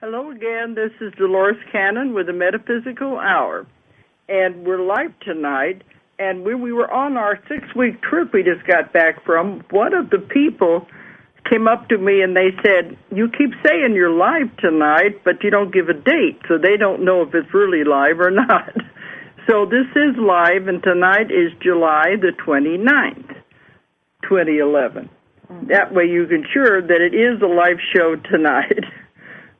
Hello again. This is Dolores Cannon with the Metaphysical Hour. And we're live tonight. And when we were on our 6-week trip we just got back from, one of the people came up to me and they said, you keep saying you're live tonight, but you don't give a date, so they don't know if it's really live or not. So this is live, and tonight is July the 29th, 2011. That way you can sure that it is a live show tonight.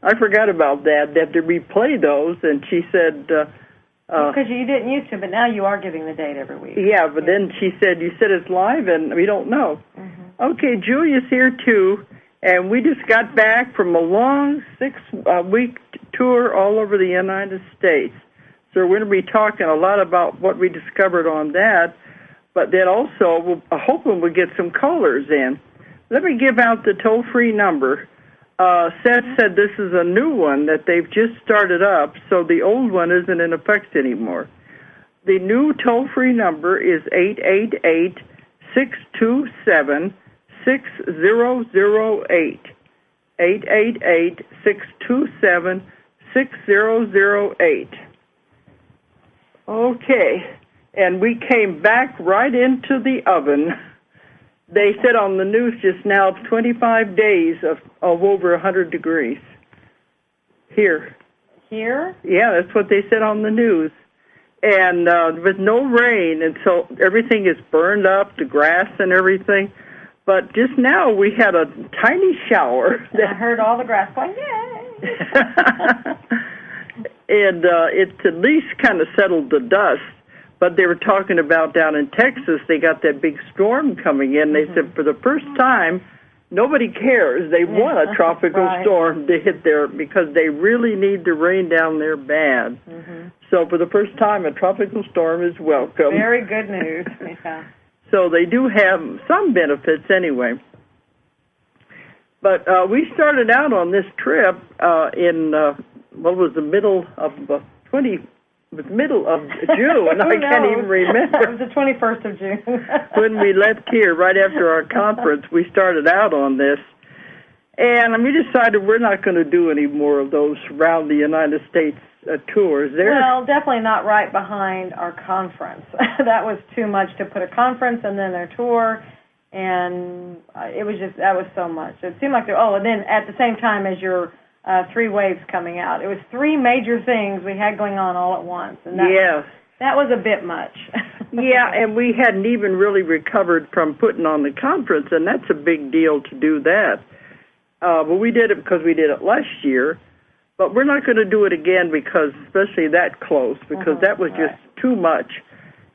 I forgot about that. They have to replay those, and she said... because you didn't used to, but now you are giving the date every week. Yeah, but then she said, you said it's live, and we don't know. Okay, Julia's here, too, and we just got back from a long 6-week tour all over the United States. So we're going to be talking a lot about what we discovered on that, but then also we're hoping we'll get some callers in. Let me give out the toll-free number. Seth said this is a new one that they've just started up, so the old one isn't in effect anymore. The new toll-free number is 888-627-6008. 888-627-6008. Okay, and we came back right into the oven. They said on the news just now, 25 days of over 100 degrees here. Here? Yeah, that's what they said on the news. And there was no rain, and so everything is burned up, the grass and everything. But just now we had a tiny shower. I heard all the grass going, yay! And it's at least kind of settled the dust. But they were talking about down in Texas, they got that big storm coming in. They said for the first time, nobody cares. They want a tropical storm to hit there because they really need the rain down there bad. So for the first time, a tropical storm is welcome. Very good news. Yeah. So they do have some benefits anyway. But we started out on this trip in, what was the middle of middle of June. I can't even remember. It was the 21st of June. When we left here, right after our conference, we started out on this. And we decided we're not going to do any more of those around the United States tours. Well, definitely not right behind our conference. That was too much to put a conference and then their tour. And it was just, that was so much. It seemed like, and then at the same time as your 3 waves coming out. It was 3 major things we had going on all at once. And that was a bit much. Yeah, and we hadn't even really recovered from putting on the conference, and that's a big deal to do that. But we did it because we did it last year. But we're not going to do it again because, especially that close, because that was just too much.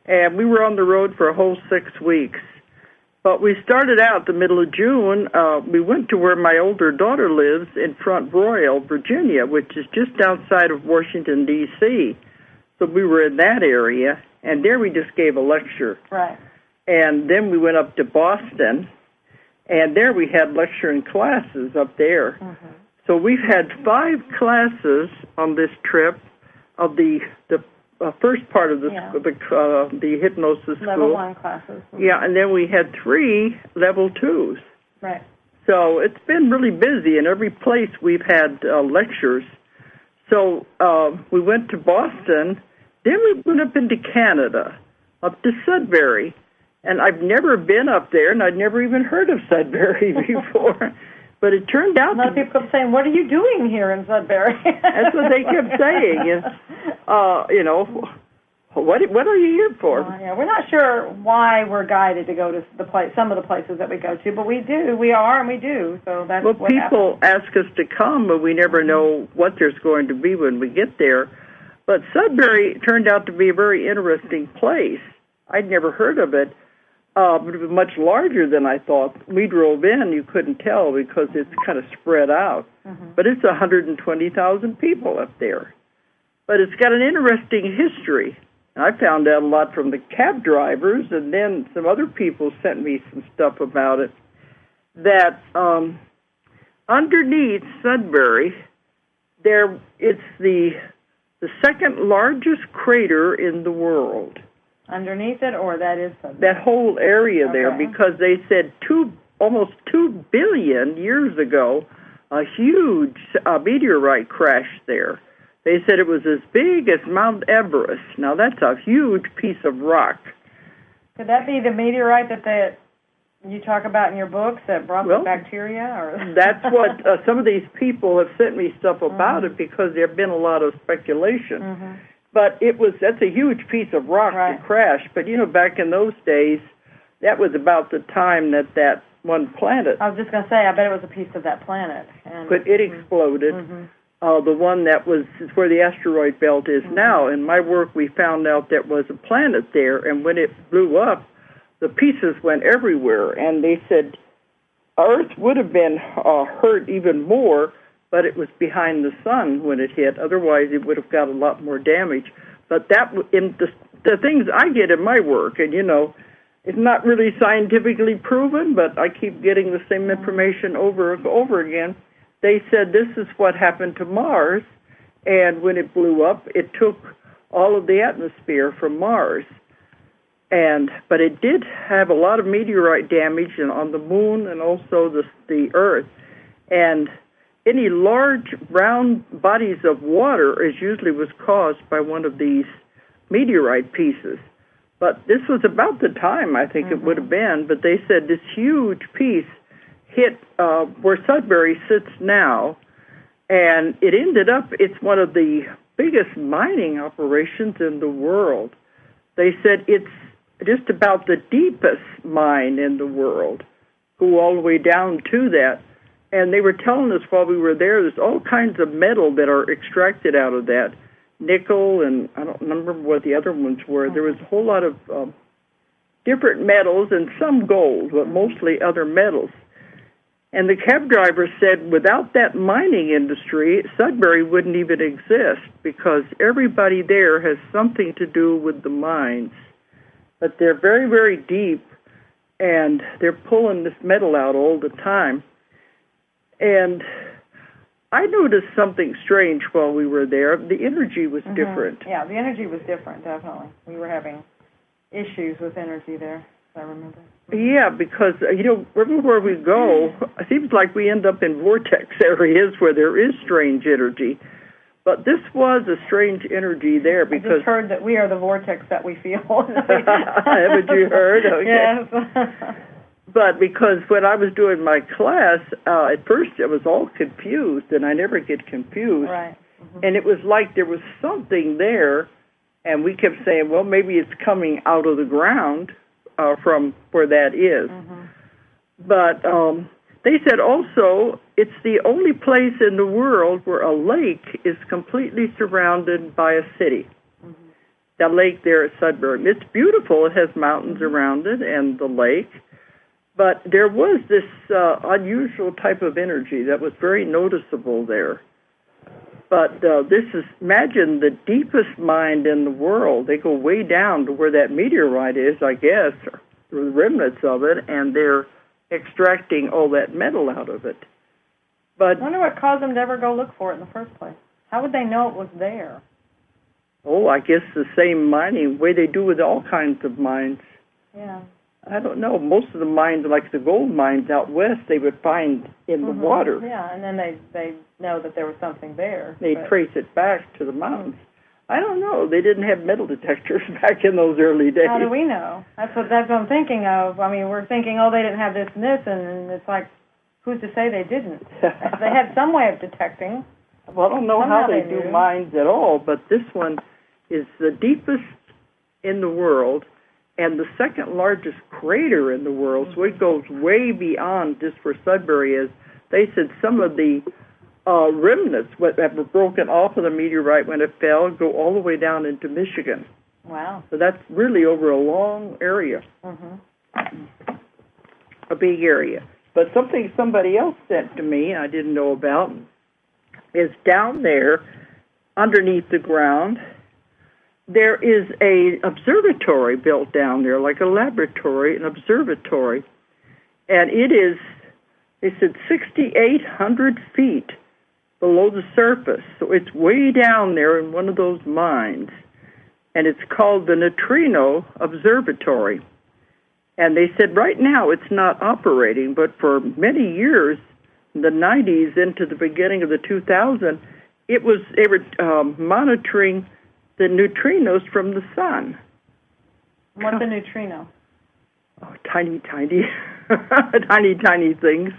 And we were on the road for a whole 6 weeks. But we started out the middle of June. We went to where my older daughter lives in Front Royal, Virginia, which is just outside of Washington, D.C. So we were in that area, and there we just gave a lecture. Right. And then we went up to Boston, and there we had lecture and classes up there. So we've had 5 classes on this trip of the first part of the hypnosis school. Level 1 classes. Yeah, and then we had 3 level 2s. Right. So it's been really busy. In every place we've had lectures. So we went to Boston. Then we went up into Canada, up to Sudbury. And I've never been up there, and I'd never even heard of Sudbury before. But it turned out... A lot of people kept saying, what are you doing here in Sudbury? That's what they kept saying. What are you here for? We're not sure why we're guided to go to some of the places that we go to, but we do. We are, and we do. So that's what people ask us to come, but we never know what there's going to be when we get there. But Sudbury turned out to be a very interesting place. I'd never heard of it. But it was much larger than I thought. We drove in, you couldn't tell because it's kind of spread out. But it's 120,000 people up there. But it's got an interesting history. I found out a lot from the cab drivers, and then some other people sent me some stuff about it, that underneath Sudbury, it's the second largest crater in the world. Underneath it, or that is Sudbury? That whole area there, because they said almost 2 billion years ago, a huge meteorite crashed there. They said it was as big as Mount Everest. Now, that's a huge piece of rock. Could that be the meteorite that you talk about in your books that brought the bacteria? Or? That's what some of these people have sent me stuff about it, because there have been a lot of speculation. But that's a huge piece of rock that crashed. But, back in those days, that was about the time that one planet. I was just going to say, I bet it was a piece of that planet. But it exploded. The one that was where the asteroid belt is now. In my work, we found out there was a planet there, and when it blew up, the pieces went everywhere. And they said Earth would have been hurt even more, but it was behind the sun when it hit. Otherwise, it would have got a lot more damage. But that, in the things I get in my work, and it's not really scientifically proven, but I keep getting the same information over and over again. They said this is what happened to Mars, and when it blew up, it took all of the atmosphere from Mars. But it did have a lot of meteorite damage on the moon and also the Earth. And any large round bodies of water usually was caused by one of these meteorite pieces. But this was about the time I think it would have been. But they said this huge piece hit where Sudbury sits now, and it ended up, it's one of the biggest mining operations in the world. They said it's just about the deepest mine in the world, go all the way down to that. And they were telling us while we were there, there's all kinds of metal that are extracted out of that. Nickel, and I don't remember what the other ones were. There was a whole lot of different metals and some gold, but mostly other metals. And the cab driver said without that mining industry, Sudbury wouldn't even exist, because everybody there has something to do with the mines. But they're very, very deep, and they're pulling this metal out all the time. And I noticed something strange while we were there. The energy was different. Yeah, the energy was different, definitely. We were having issues with energy there, if I remember. Yeah, because, everywhere we go, it seems like we end up in vortex areas where there is strange energy. But this was a strange energy there because... I just heard that we are the vortex that we feel. Haven't you heard? Okay. Yes. But because when I was doing my class, at first I was all confused, and I never get confused. Right. And it was like there was something there, and we kept saying, well, maybe it's coming out of the ground from where that is. But they said also it's the only place in the world where a lake is completely surrounded by a city. That lake there at Sudbury. It's beautiful. It has mountains around it and the lake. But there was this unusual type of energy that was very noticeable there. But imagine the deepest mine in the world. They go way down to where that meteorite is, I guess, or the remnants of it, and they're extracting all that metal out of it. But I wonder what caused them to ever go look for it in the first place. How would they know it was there? Oh, I guess the same mining way they do with all kinds of mines. Yeah. I don't know. Most of the mines, like the gold mines out west, they would find in the water. Yeah, and then they know that there was something there. They trace it back to the mountains. I don't know. They didn't have metal detectors back in those early days. How do we know? That's what I'm thinking of. I mean, we're thinking, oh, they didn't have this and this, and it's like, who's to say they didn't? They had some way of detecting. Well, I don't know how they do mines at all, but this one is the deepest in the world and the second largest crater in the world, so it goes way beyond just where Sudbury is. They said some of the remnants that were broken off of the meteorite when it fell go all the way down into Michigan. Wow. So that's really over a long area, a big area. But something somebody else sent to me I didn't know about is down there underneath the ground, there is an observatory built down there, like a laboratory, an observatory. And it is, they said, 6,800 feet below the surface. So it's way down there in one of those mines. And it's called the Neutrino Observatory. And they said right now it's not operating, but for many years, the 90s into the beginning of the 2000s, they were monitoring the neutrinos from the sun. What's a neutrino? Oh, tiny, tiny things.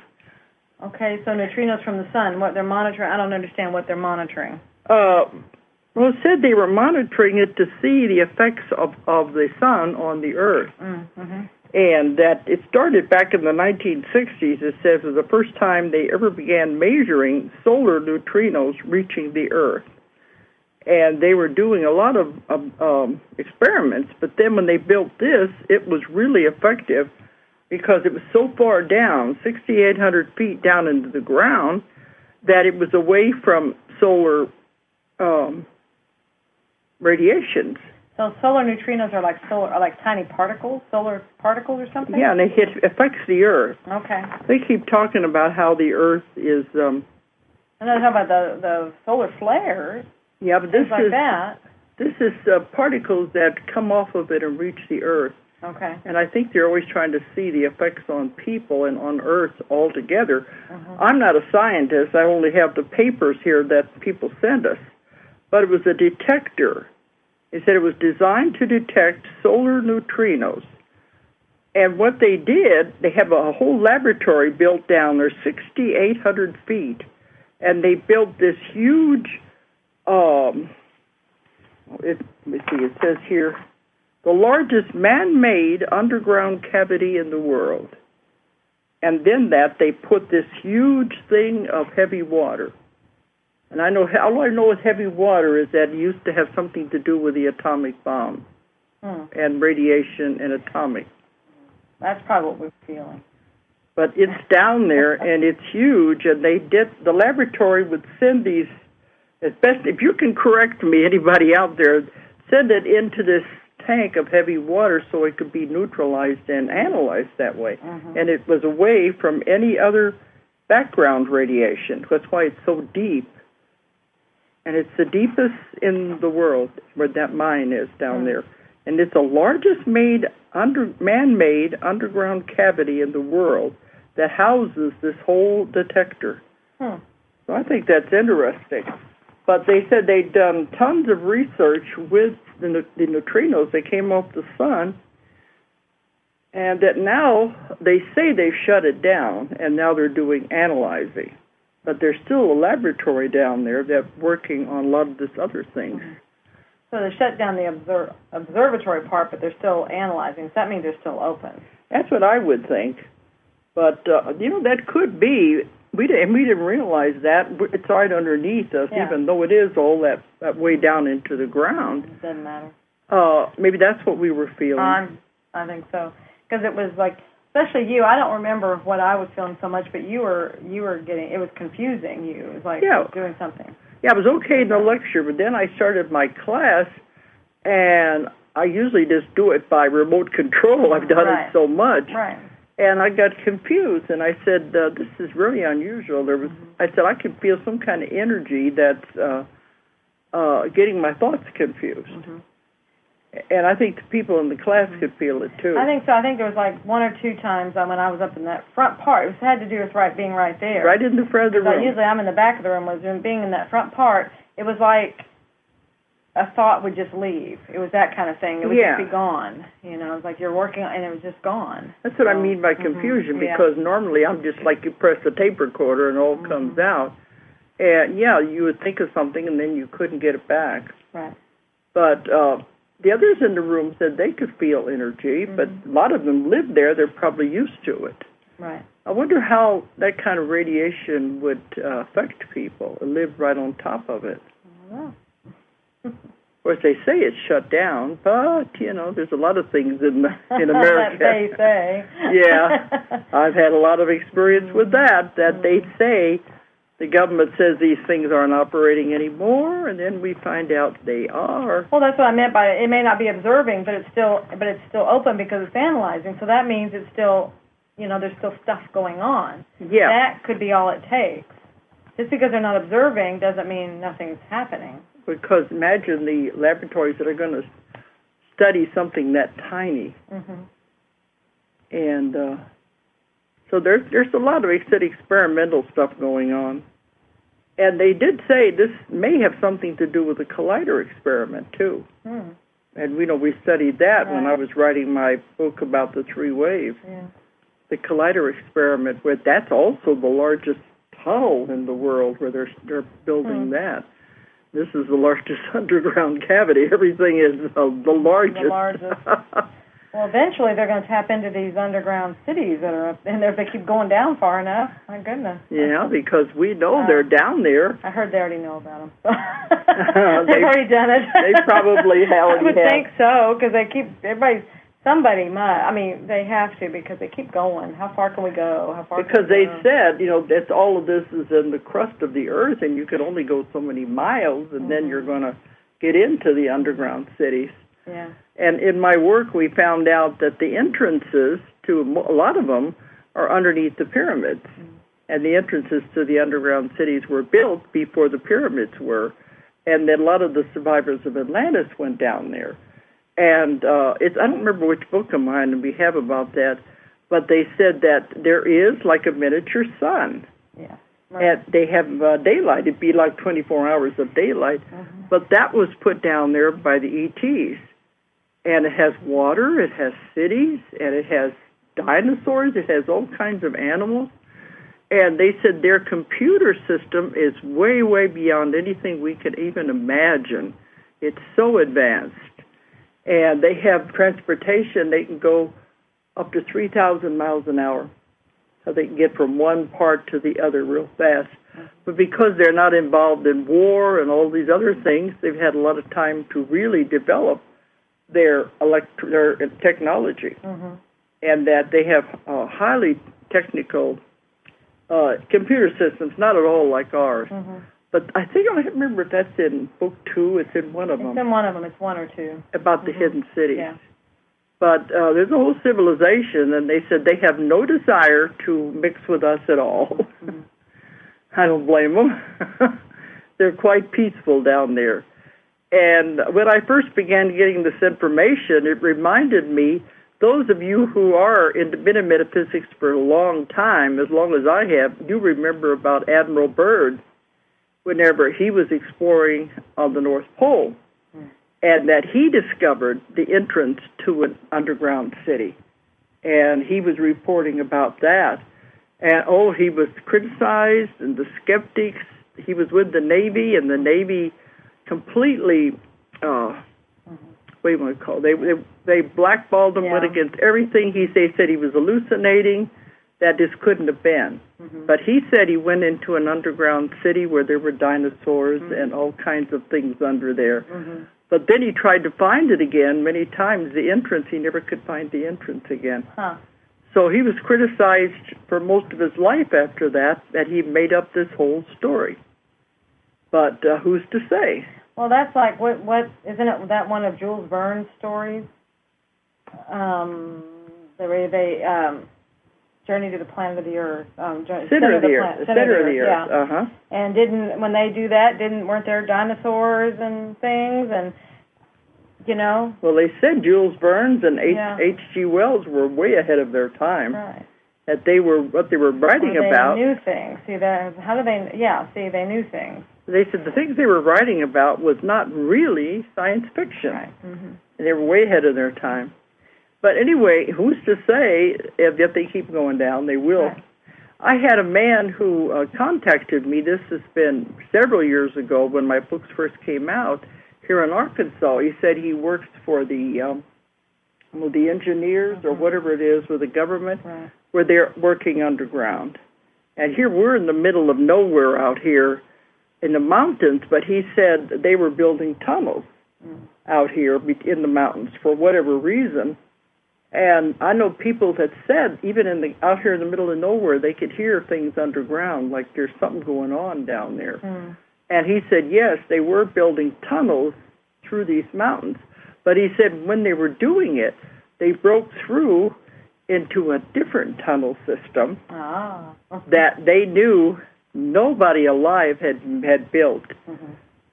Okay, so neutrinos from the sun. What they're monitoring? I don't understand what they're monitoring. Well, it said they were monitoring it to see the effects of the sun on the Earth. Mm-hmm. And that it started back in the 1960s, it says, was the first time they ever began measuring solar neutrinos reaching the Earth. And they were doing a lot of experiments, but then when they built this, it was really effective because it was so far down, 6,800 feet down into the ground, that it was away from solar radiations. So solar neutrinos are like tiny particles, solar particles or something? Yeah, and it affects the Earth. Okay. They keep talking about how the Earth is... and they're talking about the solar flares. Yeah, but this is particles that come off of it and reach the Earth. Okay. And I think they're always trying to see the effects on people and on Earth altogether. Uh-huh. I'm not a scientist. I only have the papers here that people send us. But it was a detector. It said it was designed to detect solar neutrinos. And what they did, they have a whole laboratory built down there, 6,800 feet. And they built this huge, let me see, it says here, the largest man-made underground cavity in the world. And then they put this huge thing of heavy water. And all I know with heavy water is that it used to have something to do with the atomic bomb and radiation and atomic. That's probably what we're feeling. But it's down there, and it's huge, and the laboratory would send these, if you can correct me, anybody out there, send it into this tank of heavy water so it could be neutralized and analyzed that way. Mm-hmm. And it was away from any other background radiation. That's why it's so deep. And it's the deepest in the world where that mine is down there. And it's the largest man-made underground cavity in the world that houses this whole detector. So I think that's interesting. But they said they'd done tons of research with the neutrinos that came off the sun, and that now they say they've shut it down, and now they're doing analyzing. But there's still a laboratory down there that's working on a lot of this other things. Mm-hmm. So they shut down the observatory part, but they're still analyzing. So that means they're still open. That's what I would think. But, that could be. We didn't realize that. It's right underneath us, even though it is all that way down into the ground. It doesn't matter. Maybe that's what we were feeling. I think so. Because it was like, especially you, I don't remember what I was feeling so much, but you were getting, it was confusing you. It was like doing something. Yeah, it was okay in the lecture, but then I started my class, and I usually just do it by remote control. I've done it so much. Right. And I got confused, and I said, this is really unusual. I said, I can feel some kind of energy that's getting my thoughts confused. Mm-hmm. And I think the people in the class could feel it, too. I think so. I think there was like one or two times when I was up in that front part. It had to do with being right there. Right in the front of the room. Usually I'm in the back of the room. Being in that front part, it was like a thought would just leave. It was that kind of thing. It would just be gone. It was like you're working, and it was just gone. That's what I mean by confusion, because normally I'm just like you press the tape recorder and all comes out. And, you would think of something, and then you couldn't get it back. Right. But the others in the room said they could feel energy, but a lot of them live there. They're probably used to it. Right. I wonder how that kind of radiation would affect people and live right on top of it. I don't know. Of course, they say it's shut down, but, there's a lot of things in America. That they say. Yeah. I've had a lot of experience with that they say the government says these things aren't operating anymore, and then we find out they are. Well, that's what I meant by it may not be observing, but it's still open because it's analyzing. So that means it's still, there's still stuff going on. Yeah. That could be all it takes. Just because they're not observing doesn't mean nothing's happening. Because imagine the laboratories that are going to study something that tiny. Mm-hmm. And So there's a lot of experimental stuff going on. And they did say this may have something to do with the collider experiment, too. Hmm. And, we studied that when I was writing my book about the three waves. Yeah. The collider experiment, where that's also the largest tunnel in the world, where they're building that. This is the largest underground cavity. Everything is the largest. The largest. Well, eventually they're going to tap into these underground cities that are up in there if they keep going down far enough. My goodness. Yeah, because we know they're down there. I heard they already know about them. They've already done it. They probably already I would think so, because they have to, because they keep going. How far can we go? Because they said, that's all of this is in the crust of the earth, and you can only go so many miles, and then you're going to get into the underground cities. Yeah. And in my work, we found out that the entrances to a lot of them are underneath the pyramids. And the entrances to the underground cities were built before the pyramids were. And then a lot of the survivors of Atlantis went down there. And I don't remember which book of mine we have about that, but they said that there is like a miniature sun. Yeah. Right. And they have daylight. It'd be like 24 hours of daylight. But that was put down there by the ETs. And it has water, it has cities, and it has dinosaurs, it has all kinds of animals. And they said their computer system is way, way beyond anything we could even imagine. It's so advanced. And they have transportation. They can go up to 3,000 miles an hour. So they can get from one part to the other real fast. But because they're not involved in war and all these other things, they've had a lot of time to really develop their technology, and that they have highly technical computer systems, not at all like ours. But I think I remember if that's in book 2. It's in one of them. It's in one of them. It's 1 or 2. About the hidden cities. Yeah. But there's a whole civilization, and they said they have no desire to mix with us at all. I don't blame them. They're quite peaceful down there. And when I first began getting this information, it reminded me, those of you who been in metaphysics for a long time, as long as I have, you remember about Admiral Byrd, whenever he was exploring on the North Pole, and that he discovered the entrance to an underground city. And he was reporting about that. And, he was criticized, and the skeptics, he was with the Navy, and the Navy completely, what do you want to call it? They blackballed him, went against everything. They said he was hallucinating, that this couldn't have been. But he said he went into an underground city where there were dinosaurs and all kinds of things under there. But then he tried to find it again many times, the entrance. He never could find the entrance again. So he was criticized for most of his life after that he made up this whole story. But who's to say? Well, that's like, what isn't it that one of Jules Verne's stories? They Journey to the Planet of the Earth. Center of the Earth. Yeah. And when they do that, weren't there dinosaurs and things and, Well, they said Jules Verne and H.G. Wells were way ahead of their time. Right. That what they were writing about. They knew things. They knew things. They said the things they were writing about was not really science fiction. Right. And they were way ahead of their time. But anyway, who's to say if they keep going down, they will. Right. I had a man who contacted me. This has been several years ago when my books first came out here in Arkansas. He said he works for the engineers or whatever it is with the government, where they're working underground. And here we're in the middle of nowhere out here in the mountains, but he said they were building tunnels out here in the mountains for whatever reason. And I know people that said, even out here in the middle of nowhere, they could hear things underground, like there's something going on down there. And he said, yes, they were building tunnels through these mountains. But he said when they were doing it, they broke through into a different tunnel system that they knew nobody alive had built.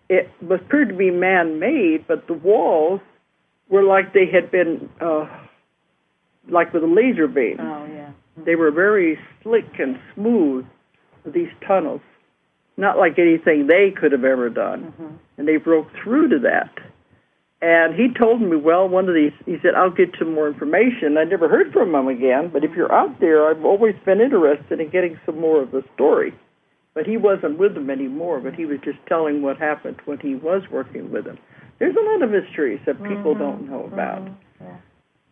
It was proved to be man-made, but the walls were like they had been, like with a laser beam. They were very slick and smooth, these tunnels, not like anything they could have ever done. And they broke through to that. And he told me, well, one of these, he said, I'll get some more information. I never heard from him again, but if you're out there, I've always been interested in getting some more of the story. But he wasn't with them anymore, but he was just telling what happened when he was working with them. There's a lot of mysteries that people don't know about. Yeah.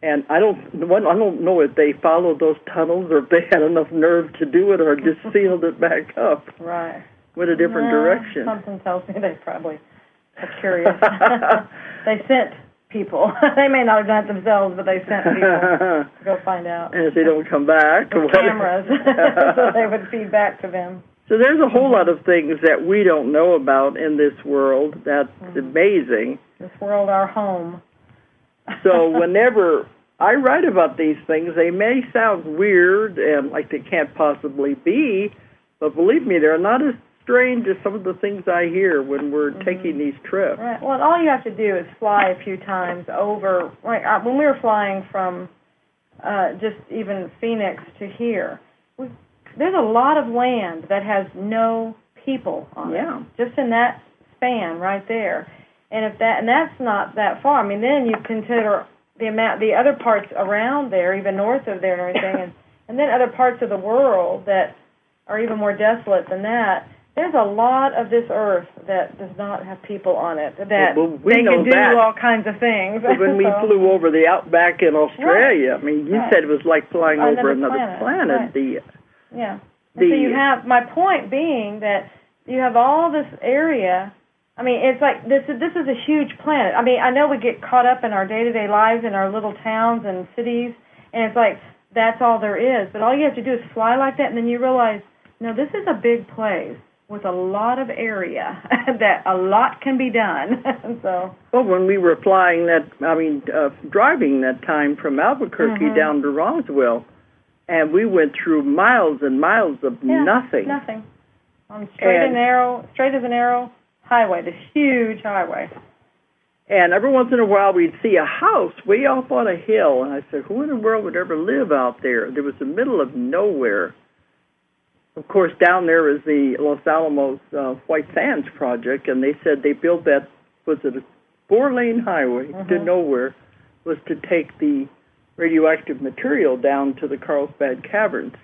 And I don't know if they followed those tunnels or if they had enough nerve to do it or just sealed it back up. Right. With a different direction. Something tells me they probably are curious. They sent people. They may not have done it themselves, but they sent people to go find out. And if they don't come back. With cameras, so they would feed back to them. So there's a whole lot of things that we don't know about in this world. That's amazing. This world, our home. So whenever I write about these things, they may sound weird and like they can't possibly be, but believe me, they're not as strange as some of the things I hear when we're taking these trips. Right. Well, all you have to do is fly a few times over. Like when we were flying from just even Phoenix to here, there's a lot of land that has no people on it. Just in that span right there. And that's not that far. I mean, then you consider the other parts around there, even north of there and everything, and then other parts of the world that are even more desolate than that. There's a lot of this earth that does not have people on it, that they can do all kinds of things. When we flew over the outback in Australia, I mean, you said it was like flying over another planet. Right. So you have, my point being that you have all this area. I mean, it's like this is a huge planet. I mean, I know we get caught up in our day-to-day lives in our little towns and cities, and it's like that's all there is. But all you have to do is fly like that, and then you realize, no, this is a big place with a lot of area that a lot can be done. So. Well, when we were flying driving that time from Albuquerque down to Roswell, and we went through miles and miles of nothing. Nothing. On straight as an arrow highway, this huge highway. And every once in a while we'd see a house way off on a hill, and I said, who in the world would ever live out there? There was the middle of nowhere. Of course, down there is the Los Alamos White Sands project, and they said they built that, was it a 4-lane highway to nowhere, was to take the radioactive material down to the Carlsbad Caverns.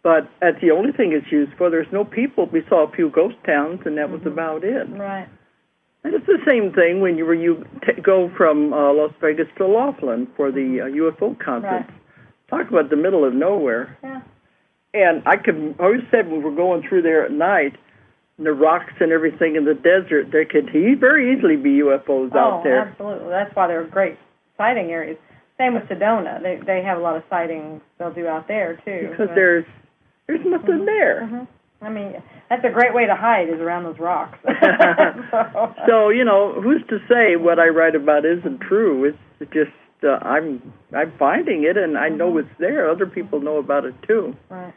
But that's the only thing it's used for. There's no people. We saw a few ghost towns, and that was about it. Right. And it's the same thing when you go from Las Vegas to Laughlin for the UFO conference. Right. Talk about the middle of nowhere. Yeah. And I always said when we were going through there at night, the rocks and everything in the desert, there could very easily be UFOs out there. Oh, absolutely. That's why they're great sighting areas. Same with Sedona. They have a lot of sightings they'll do out there, too. Because there's nothing there. I mean, that's a great way to hide is around those rocks. So, who's to say what I write about isn't true? It's just I'm finding it, and I know it's there. Other people know about it, too. Right.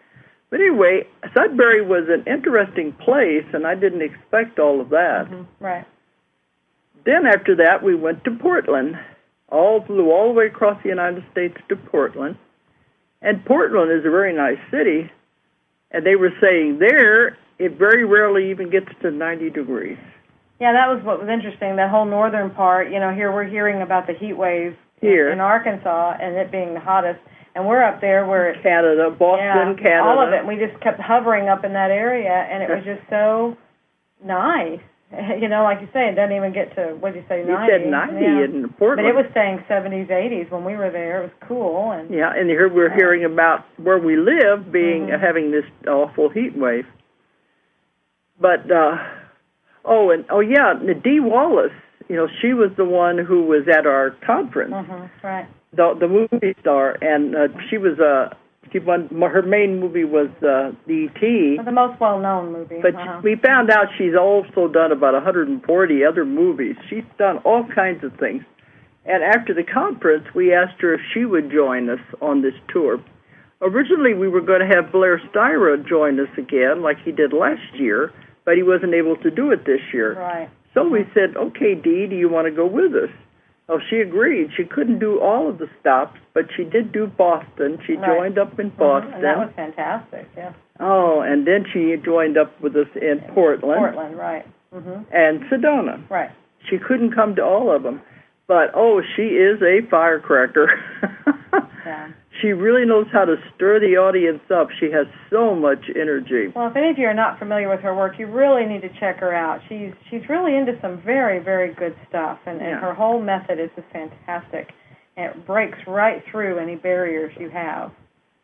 But anyway, Sudbury was an interesting place, and I didn't expect all of that. Right. Then after that, we went to Portland. Flew all the way across the United States to Portland. And Portland is a very nice city. And they were saying there, it very rarely even gets to 90 degrees. Yeah, that was what was interesting, that whole northern part. Here we're hearing about the heat wave here in Arkansas and it being the hottest. And we're up there where it's Canada, Boston, Canada. All of it. We just kept hovering up in that area, and it was just so nice. Like you say, it doesn't even get to, what did you say, 90? You said 90 in Portland. But it was saying 70s, 80s when we were there. It was cool. And here we're hearing about where we live having this awful heat wave. But, Dee Wallace, she was the one who was at our conference. Right. The movie star, and she was her main movie was E.T. The most well-known movie. But we found out she's also done about 140 other movies. She's done all kinds of things. And after the conference, we asked her if she would join us on this tour. Originally, we were going to have Blair Styra join us again, like he did last year, but he wasn't able to do it this year. Right. So we said, okay, Dee, do you want to go with us? Oh, she agreed. She couldn't do all of the stops, but she did do Boston. She joined up in Boston. And that was fantastic, yeah. Oh, and then she joined up with us in Portland. Portland, right. And Sedona. Right. She couldn't come to all of them. But, oh, she is a firecracker. Yeah. She really knows how to stir the audience up. She has so much energy. Well, if any of you are not familiar with her work, you really need to check her out. She's really into some very, very good stuff, and her whole method is just fantastic. And it breaks right through any barriers you have.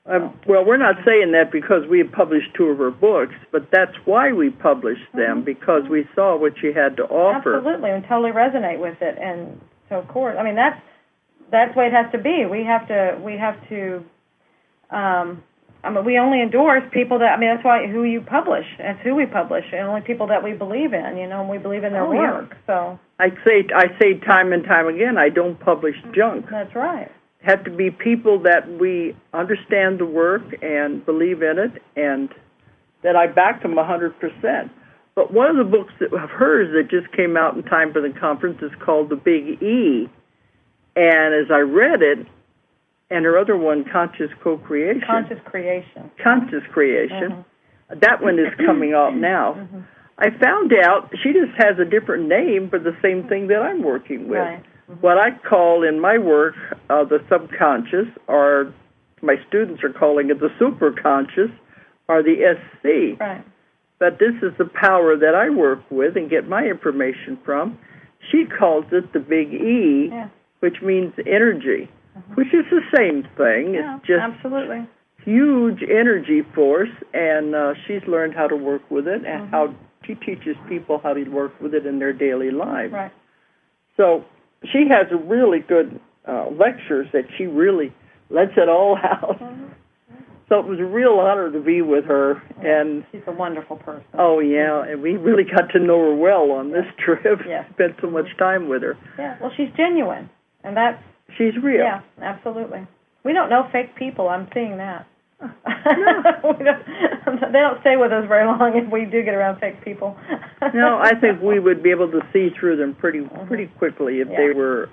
Well, we're not saying that because we have published 2 of her books, but that's why we published them, because we saw what she had to offer. Absolutely, and totally resonate with it. And so, of course, I mean, that's the way it has to be. We have to. I mean, we only endorse people that. I mean, that's why who you publish. That's who we publish, and only people that we believe in. You know, and we believe in their work. Yeah. So I say time and time again, I don't publish junk. That's right. Have to be people that we understand the work and believe in it, and that I back them 100%. But one of the books of hers that just came out in time for the conference is called The Big E. And as I read it, and her other one, Conscious Co-Creation. Conscious Creation. That one is coming out now. I found out she just has a different name for the same thing that I'm working with. Right. What I call in my work the subconscious, or my students are calling it the superconscious, or the SC. Right. But this is the power that I work with and get my information from. She calls it the Big E, which means energy, which is the same thing. Yeah, it's just absolutely huge energy force, and she's learned how to work with it and how she teaches people how to work with it in their daily lives. Right. So she has a really good lectures that she really lets it all out. So it was a real honor to be with her. And she's a wonderful person. Oh, yeah, and we really got to know her well on this trip. Yes. Spent so much time with her. Yeah, well, she's genuine, and that's... She's real. Yeah, absolutely. We don't know fake people. I'm seeing that. No. They don't stay with us very long if we do get around fake people. No, I think we would be able to see through them pretty quickly if they were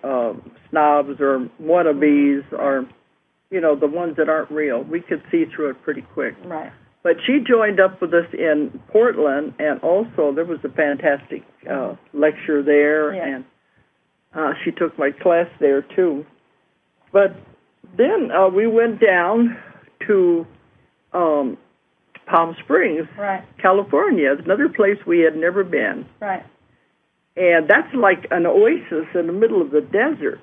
snobs or wannabes or, you know, the ones that aren't real. We could see through it pretty quick. Right. But she joined up with us in Portland, and also there was a fantastic lecture there, and she took my class there too. But then we went down to Palm Springs, California, another place we had never been. Right. And that's like an oasis in the middle of the desert.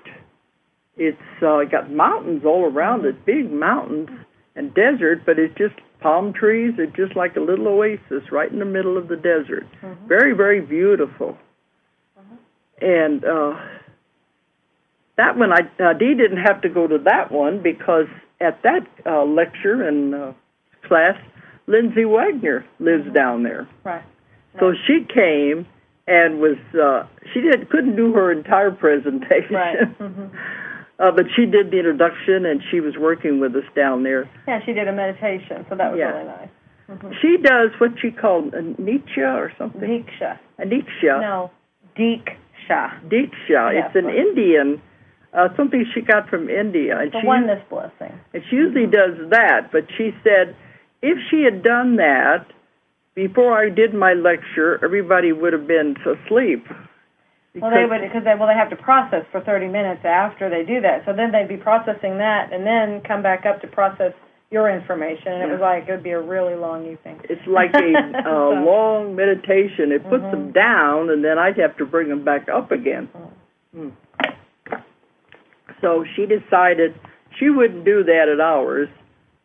It's got mountains all around it, big mountains and desert, but it's just palm trees. It's just like a little oasis right in the middle of the desert. Very, very beautiful. And that one, Dee didn't have to go to that one because at that lecture and class, Lindsay Wagner lives down there. Right. So she came and was couldn't do her entire presentation. Right. But she did the introduction, and she was working with us down there. Yeah, she did a meditation, so that was really nice. She does what she called a Nietzsche or something. Diksha. A Diksha. No, Diksha. Diksha. Yes, it's an Indian, something she got from India. And the oneness blessing. And she usually does that, but she said if she had done that before I did my lecture, everybody would have been asleep. Well, they would, because they have to process for 30 minutes after they do that. So then they'd be processing that and then come back up to process your information. And it would be a really long evening. It's like a long meditation. It puts them down, and then I'd have to bring them back up again. So she decided she wouldn't do that at ours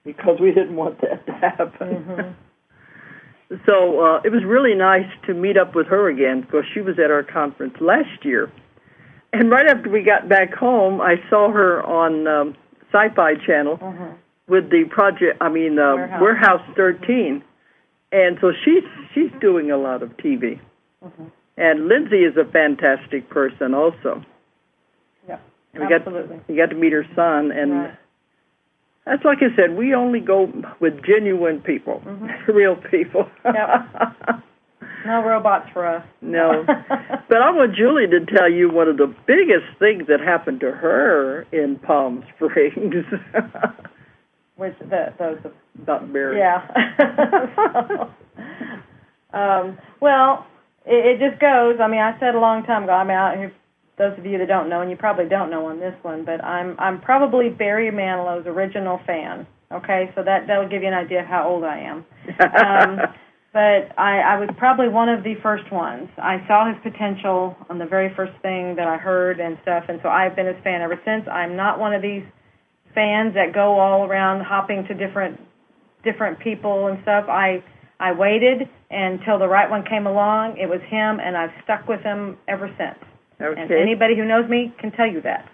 because we didn't want that to happen. So it was really nice to meet up with her again because she was at our conference last year. And right after we got back home, I saw her on Sci-Fi Channel with the Warehouse 13. And so she's doing a lot of TV. And Lindsay is a fantastic person also. Yeah, absolutely. You got to meet her son, and that's like I said, we only go with genuine people, real people. No robots for us. No. But I want Julie to tell you one of the biggest things that happened to her in Palm Springs. Which those About Byrd. Yeah. Well, it just goes. I mean, I said a long time ago. I mean, those of you that don't know, and you probably don't know on this one, but I'm probably Barry Manilow's original fan. Okay, so that'll give you an idea of how old I am. But I was probably one of the first ones. I saw his potential on the very first thing that I heard and stuff, and so I've been his fan ever since. I'm not one of these fans that go all around hopping to different people and stuff. I waited until the right one came along. It was him, and I've stuck with him ever since. Okay. And anybody who knows me can tell you that.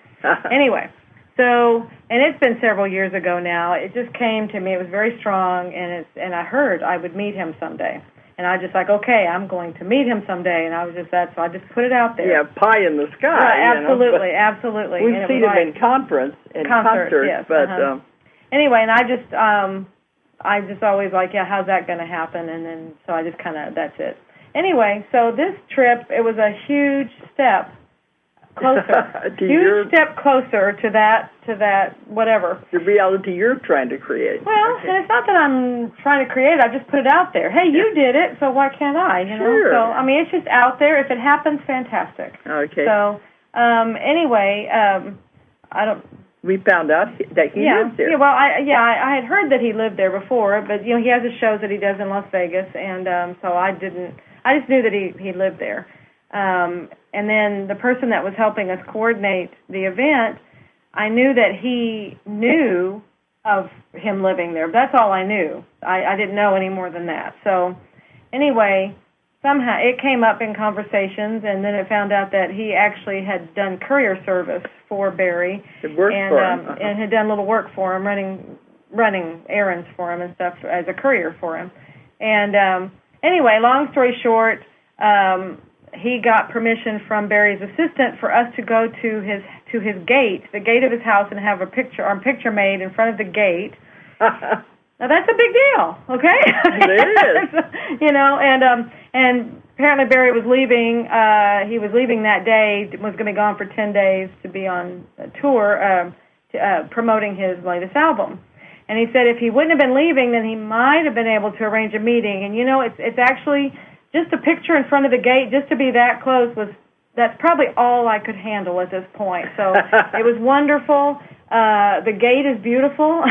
Anyway. So, and it's been several years ago now. It just came to me. It was very strong, and I heard I would meet him someday. And I was just like, okay, I'm going to meet him someday. And I was just so I just put it out there. Yeah, pie in the sky. Right, absolutely, absolutely. We've seen him in concerts, yes, but anyway, and I just always like, yeah, how's that going to happen? And then so I just kind of that's it. Anyway, so this trip, it was a huge step closer, step closer to that whatever. The reality you're trying to create. Well, and it's not that I'm trying to create it. I just put it out there. Hey, you did it, so why can't I? You know. Sure. So I mean, it's just out there. If it happens, fantastic. Okay. So anyway, I don't. We found out that he lives there. Yeah. Well, I had heard that he lived there before, but he has his shows that he does in Las Vegas, and so I just knew that he lived there. And then the person that was helping us coordinate the event, I knew that he knew of him living there. That's all I knew. I didn't know any more than that. So anyway, somehow it came up in conversations, and then it found out that he actually had done courier service for Barry. It worked for him. And had done a little work for him, running errands for him and stuff as a courier for him. And anyway, long story short, he got permission from Barry's assistant for us to go to his gate, the gate of his house, and have a picture made in front of the gate. Now that's a big deal, okay? It is. And apparently Barry was leaving. He was leaving that day. Was going to be gone for 10 days to be on a tour promoting his latest album. And he said if he wouldn't have been leaving, then he might have been able to arrange a meeting. And it's actually. Just a picture in front of the gate, just to be that close, that's probably all I could handle at this point. So it was wonderful. The gate is beautiful.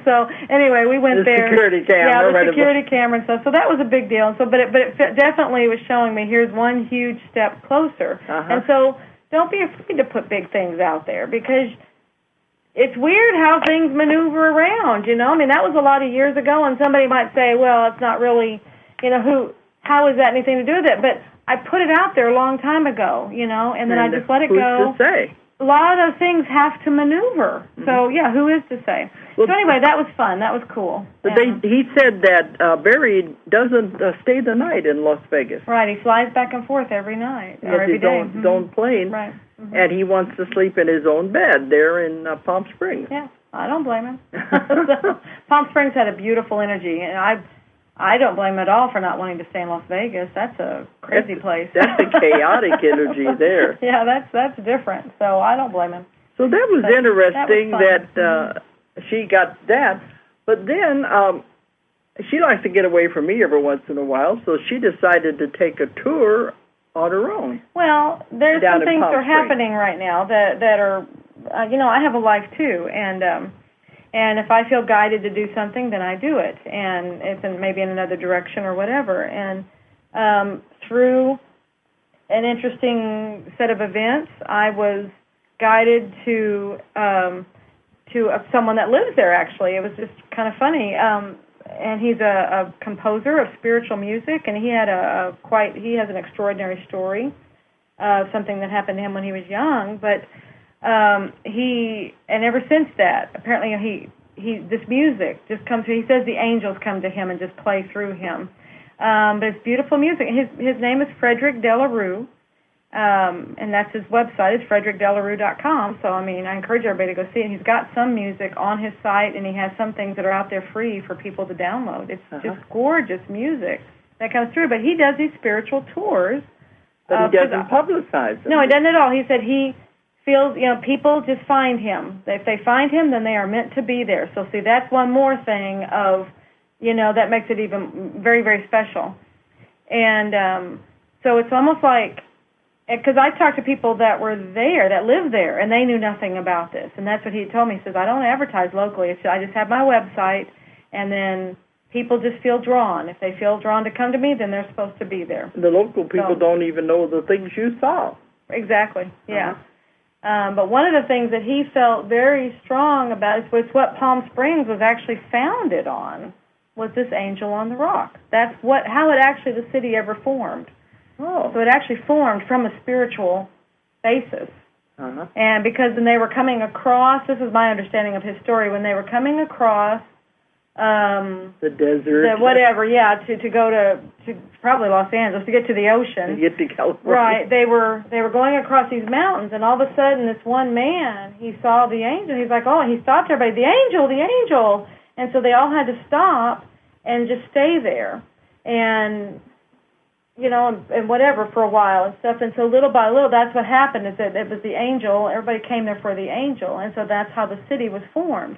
So anyway, we went there. Security camera. Yeah, the security camera and stuff. So that was a big deal. So, but it definitely was showing me here's one huge step closer. And so don't be afraid to put big things out there because. It's weird how things maneuver around, I mean, that was a lot of years ago, and somebody might say, well, it's not really, how is that anything to do with it? But I put it out there a long time ago, and then I just let it go. Who's to say? A lot of things have to maneuver. So, yeah, who is to say? Well, so anyway, that was fun. That was cool. He said that Barry doesn't stay the night in Las Vegas. Right. He flies back and forth every night or every day. His own plane. Right. And he wants to sleep in his own bed there in Palm Springs. Yeah, I don't blame him. Palm Springs had a beautiful energy, and I don't blame him at all for not wanting to stay in Las Vegas. That's a crazy place. That's a chaotic energy there. Yeah, that's different. So I don't blame him. So that was interesting that she got that. But then she likes to get away from me every once in a while, so she decided to take a tour on her own. Well, there's some things that are happening right now that are, I have a life too, and if I feel guided to do something, then I do it, and it's maybe in another direction or whatever. And through an interesting set of events, I was guided to someone that lives there. Actually, it was just kind of funny. And he's a composer of spiritual music, and he had he has an extraordinary story of something that happened to him when he was young. But and ever since that, apparently this music just comes through. He says the angels come to him and just play through him. But it's beautiful music. His name is Frederick Delarue. And that's his website. It's frederickdelarue.com. So, I mean, I encourage everybody to go see it. He's got some music on his site, and he has some things that are out there free for people to download. It's just gorgeous music. that comes through. But he does these spiritual tours. But he doesn't publicize them. No, he doesn't at all. He said he feels, people just find him. If they find him, then they are meant to be there. So, see, that's one more thing of, that makes it even very, very special. And so it's almost like, because I talked to people that were there, that lived there, and they knew nothing about this. And that's what he told me. He says, I don't advertise locally. I just have my website, and then people just feel drawn. If they feel drawn to come to me, then they're supposed to be there. The local people don't even know the things you saw. Exactly, yeah. But one of the things that he felt very strong about is what Palm Springs was actually founded on, was this angel on the rock. That's how it actually, the city ever formed. Oh. So it actually formed from a spiritual basis. And because when they were coming across, this is my understanding of his story, when they were coming across the desert, to go to probably Los Angeles, to get to the ocean, to get to California. Right, they were going across these mountains, and all of a sudden, this one man, he saw the angel. He's like, he stopped everybody, the angel, and so they all had to stop and just stay there, and and whatever for a while and stuff. And so little by little, that's what happened. Is that it was the angel. Everybody came there for the angel, and so that's how the city was formed.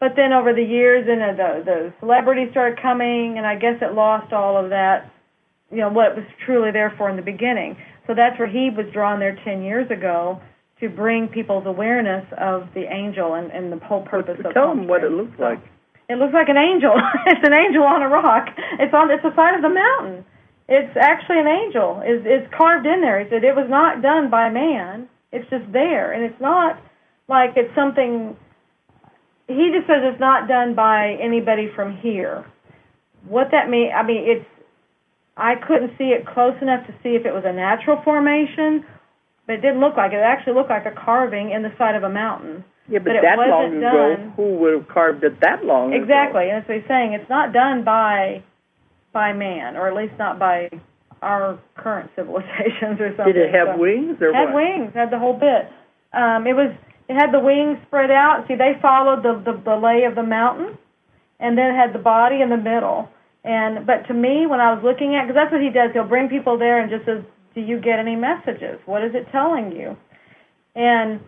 But then over the years, and the celebrities started coming, and I guess it lost all of that, what it was truly there for in the beginning. So that's where he was drawn there 10 years ago to bring people's awareness of the angel and the whole purpose of Tell them what it looks like. It looks like an angel. It's an angel on a rock. It's the side of the mountain. It's actually an angel. It's carved in there. He said it was not done by man. It's just there, and it's not like it's something. He just says it's not done by anybody from here. What that means, I couldn't see it close enough to see if it was a natural formation, but it didn't look like it. It actually looked like a carving in the side of a mountain. Yeah, but that long ago, who would have carved it that long ago? Exactly, and that's what he's saying. It's not done by man, or at least not by our current civilizations or something. Did it have wings or what? Had wings, had the whole bit. It had the wings spread out. See, they followed the lay of the mountain, and then it had the body in the middle. But to me, when I was looking at, because that's what he does, he'll bring people there and just says, do you get any messages? What is it telling you? And,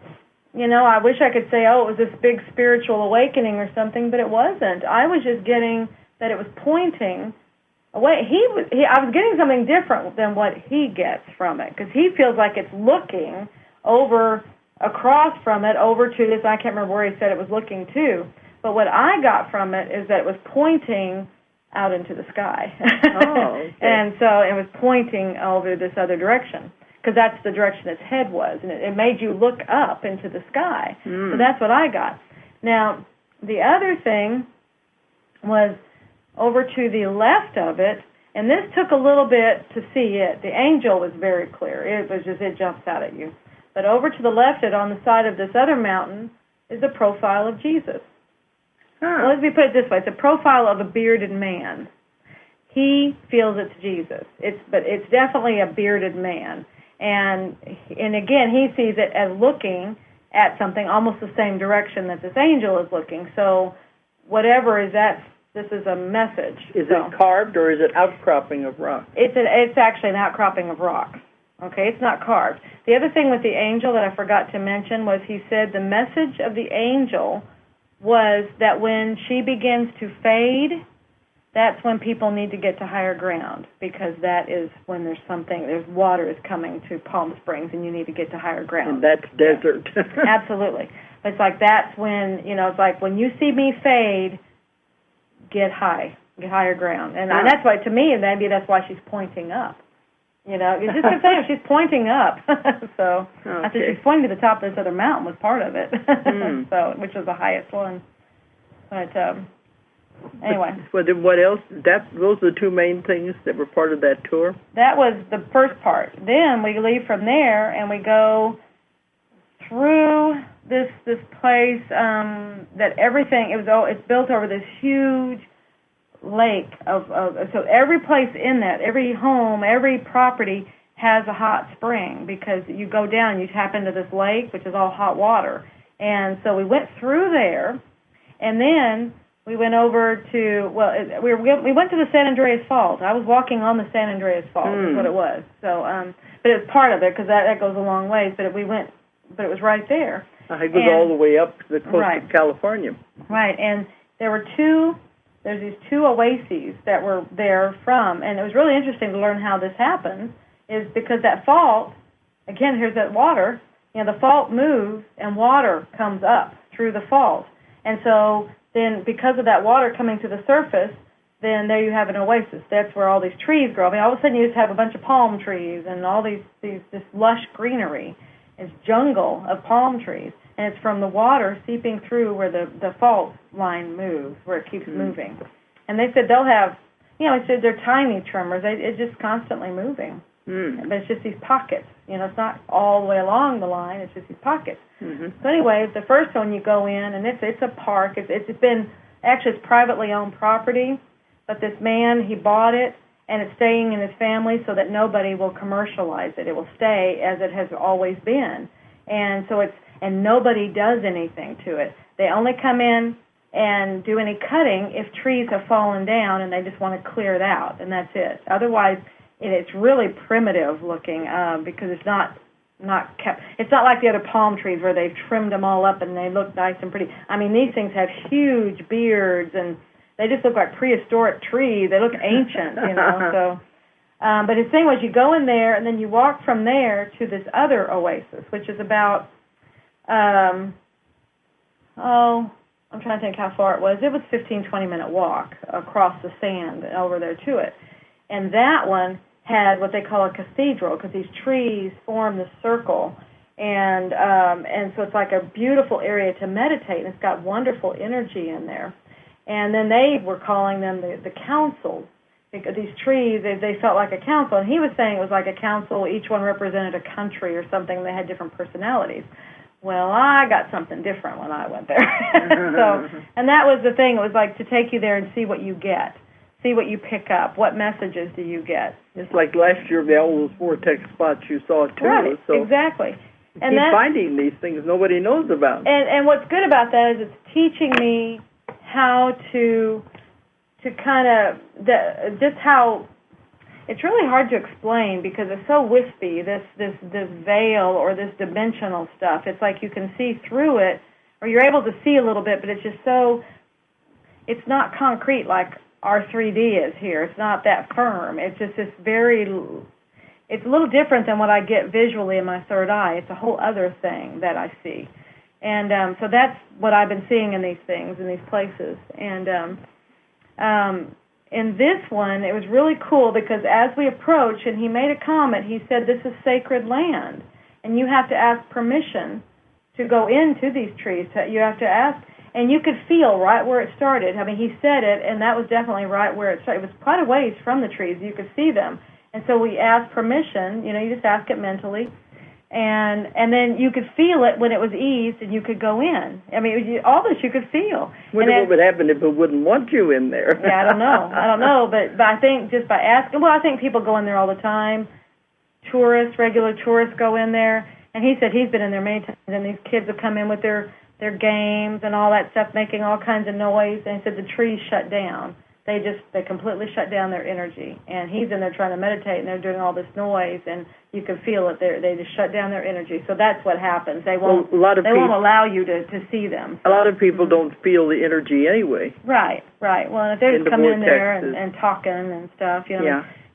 I wish I could say, it was this big spiritual awakening or something, but it wasn't. I was just getting that it was pointing away. I was getting something different than what he gets from it, because he feels like it's looking across from it over to this. I can't remember where he said it was looking to, but what I got from it is that it was pointing out into the sky. Okay. And so it was pointing over this other direction, because that's the direction its head was, and it made you look up into the sky. So that's what I got. Now, the other thing was over to the left of it, and this took a little bit to see it. The angel was very clear. It jumps out at you. But over to the left, on the side of this other mountain, is the profile of Jesus. Well, let me put it this way. It's a profile of a bearded man. He feels it's Jesus. But it's definitely a bearded man. And again, he sees it as looking at something almost the same direction that this angel is looking. So whatever is that, this is a message. Is it carved or is it outcropping of rock? It's actually an outcropping of rock. Okay, it's not carved. The other thing with the angel that I forgot to mention was he said the message of the angel was that when she begins to fade, that's when people need to get to higher ground, because that is when there's water is coming to Palm Springs and you need to get to higher ground. And that's desert. Yeah. Absolutely. It's like that's when, it's like when you see me fade, get higher ground. And that's why, to me, maybe that's why she's pointing up. It's just the thing, she's pointing up. So I said she's pointing to the top of this other mountain was part of it, so which was the highest one. But anyway. But then what else? Those are the two main things that were part of that tour? That was the first part. Then we leave from there and we go through this place that everything, it's built over this huge lake so every place in that, every home, every property has a hot spring, because you go down, you tap into this lake, which is all hot water. And so we went through there, and then We went over to, we went to the San Andreas Fault. I was walking on the San Andreas Fault, is what it was. So, but it was part of it, because that goes a long ways, but it was right there. It goes all the way up to the coast of California. Right, and there's these two oases that were there from, and it was really interesting to learn how this happened, is because that fault, again, here's that water, the fault moves and water comes up through the fault. And so then because of that water coming to the surface, then there you have an oasis. That's where all these trees grow. I mean, all of a sudden you just have a bunch of palm trees and all this lush greenery. It's jungle of palm trees. And it's from the water seeping through where the fault line moves, where it keeps moving. And they said they'll have, they're tiny tremors. It's just constantly moving. But it's just these pockets. It's not all the way along the line. It's just these pockets. So anyway, the first one you go in, and it's a park. It's privately owned property, but this man, he bought it, and it's staying in his family so that nobody will commercialize it. It will stay as it has always been. And so and nobody does anything to it. They only come in and do any cutting if trees have fallen down and they just want to clear it out, and that's it. Otherwise, it's really primitive looking because it's not kept. It's not like the other palm trees where they've trimmed them all up and they look nice and pretty. I mean, these things have huge beards and they just look like prehistoric trees. They look ancient, So, but his thing was, you go in there and then you walk from there to this other oasis, which is about I'm trying to think how far it was. It was a 15-20-minute walk across the sand over there to it. And that one had what they call a cathedral, because these trees form this circle. And so it's like a beautiful area to meditate, and it's got wonderful energy in there. And then they were calling them the councils. These trees, they felt like a council. And he was saying it was like a council. Each one represented a country or something. They had different personalities. Well, I got something different when I went there. And that was the thing. It was like to take you there and see what you get, see what you pick up, what messages do you get. It's like last year, all those vortex spots you saw, too. Right, so exactly. And keep finding these things nobody knows about. And what's good about that is it's teaching me how to kind of, just how, it's really hard to explain because it's so wispy, this veil or this dimensional stuff. It's like you can see through it, or you're able to see a little bit, but it's just so, it's not concrete like our 3D is here. It's not that firm. It's just this it's a little different than what I get visually in my third eye. It's a whole other thing that I see. And so that's what I've been seeing in these things, in these places. And in this one, it was really cool because as we approached, and he made a comment, he said, this is sacred land, and you have to ask permission to go into these trees. You have to ask, and you could feel right where it started. I mean, he said it, and that was definitely right where it started. It was quite a ways from the trees. You could see them. And so we asked permission. You just ask it mentally. And then you could feel it when it was eased, and you could go in. I mean, all this you could feel. What would happen if it wouldn't want you in there? Yeah, I don't know. But I think just by asking, I think people go in there all the time. Regular tourists go in there. And he said he's been in there many times, and these kids have come in with their games and all that stuff, making all kinds of noise. And he said the trees shut down. They completely shut down their energy. And he's in there trying to meditate, and they're doing all this noise, and you can feel it. They just shut down their energy. So that's what happens. They won't allow you to see them. A lot of people don't feel the energy anyway. Right. Well, if they're just coming in there and talking and stuff,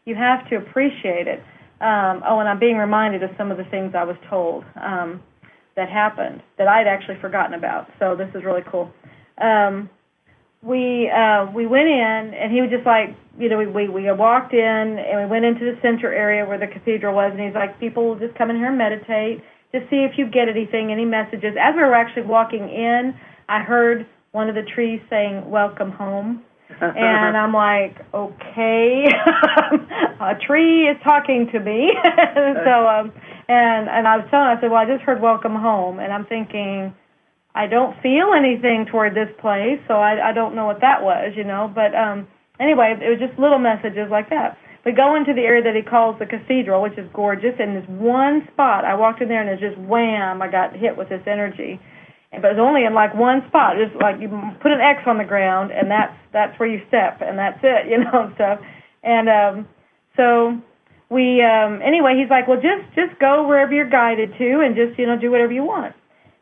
you have to appreciate it. And I'm being reminded of some of the things I was told that happened that I'd actually forgotten about. So this is really cool. We went in, and he was just like, we walked in, and we went into the center area where the cathedral was, and he's like, people will just come in here and meditate, just see if you get anything, any messages. As we were actually walking in, I heard one of the trees saying, welcome home. And I'm like, okay, a tree is talking to me. So, and I was telling him, I said, well, I just heard welcome home, and I'm thinking, I don't feel anything toward this place, so I don't know what that was, But anyway, it was just little messages like that. We go into the area that he calls the cathedral, which is gorgeous, and this one spot, I walked in there, and it's just wham, I got hit with this energy. but it was only in like one spot. Just like you put an X on the ground, and that's where you step, and that's it, you know, and stuff. And so we anyway, he's like, well, just go wherever you're guided to, and just, you know, do whatever you want.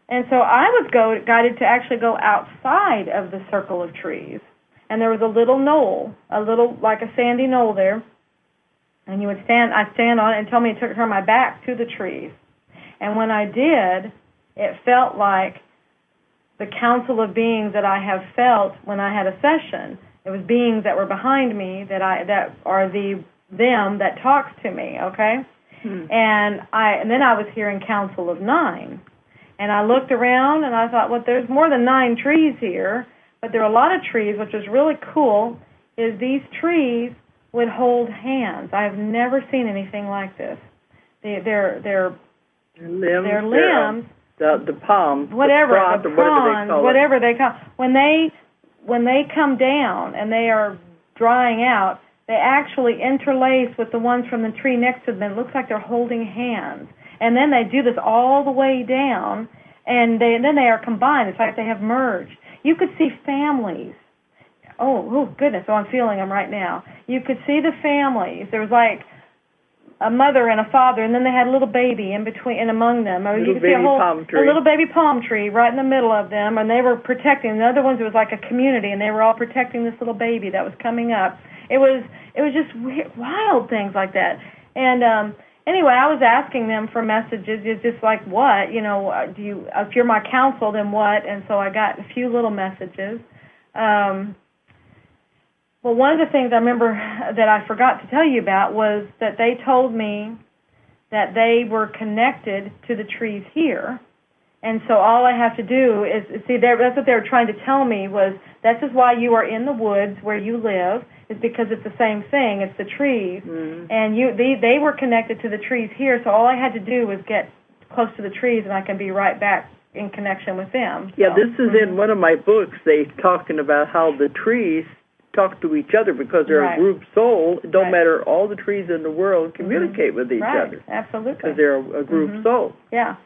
And so I was guided to actually go outside of the circle of trees. And there was a little knoll, like a sandy knoll there. And I'd stand on it and tell me to turn my back to the trees. And when I did, it felt like the council of beings that I have felt when I had a session. It was beings that were behind me that are them that talks to me, okay? And then I was hearing council of 9. And I looked around, and I thought, well, there's more than 9 trees here, but there are a lot of trees, which is really cool, is these trees would hold hands. I've never seen anything like this. Their limbs, the palms, whatever they call. When they come down and they are drying out, they actually interlace with the ones from the tree next to them. It looks like they're holding hands. And then they do this all the way down, and then they are combined. It's like they have merged. You could see families. Oh, goodness. So I'm feeling them right now. You could see the families. There was like a mother and a father, and then they had a little baby in between and among them. Or you could see a little baby palm tree right in the middle of them, and they were protecting. The other ones, it was like a community, and they were all protecting this little baby that was coming up. It was just wild things like that. And anyway, I was asking them for messages. It's just like, what? You know, if you're my counsel, then what? And so I got a few little messages. Well, one of the things I remember that I forgot to tell you about was that they told me that they were connected to the trees here. And so all I have to do is, see, that's what they were trying to tell me was, this is why you are in the woods where you live, is because it's the same thing. It's the trees. And they were connected to the trees here, so all I had to do was get close to the trees, and I can be right back in connection with them. Yeah, this is in one of my books. They talking about how the trees talk to each other because they're a group soul. It don't matter, all the trees in the world communicate with each other. Absolutely. Because they're a group soul. Yeah.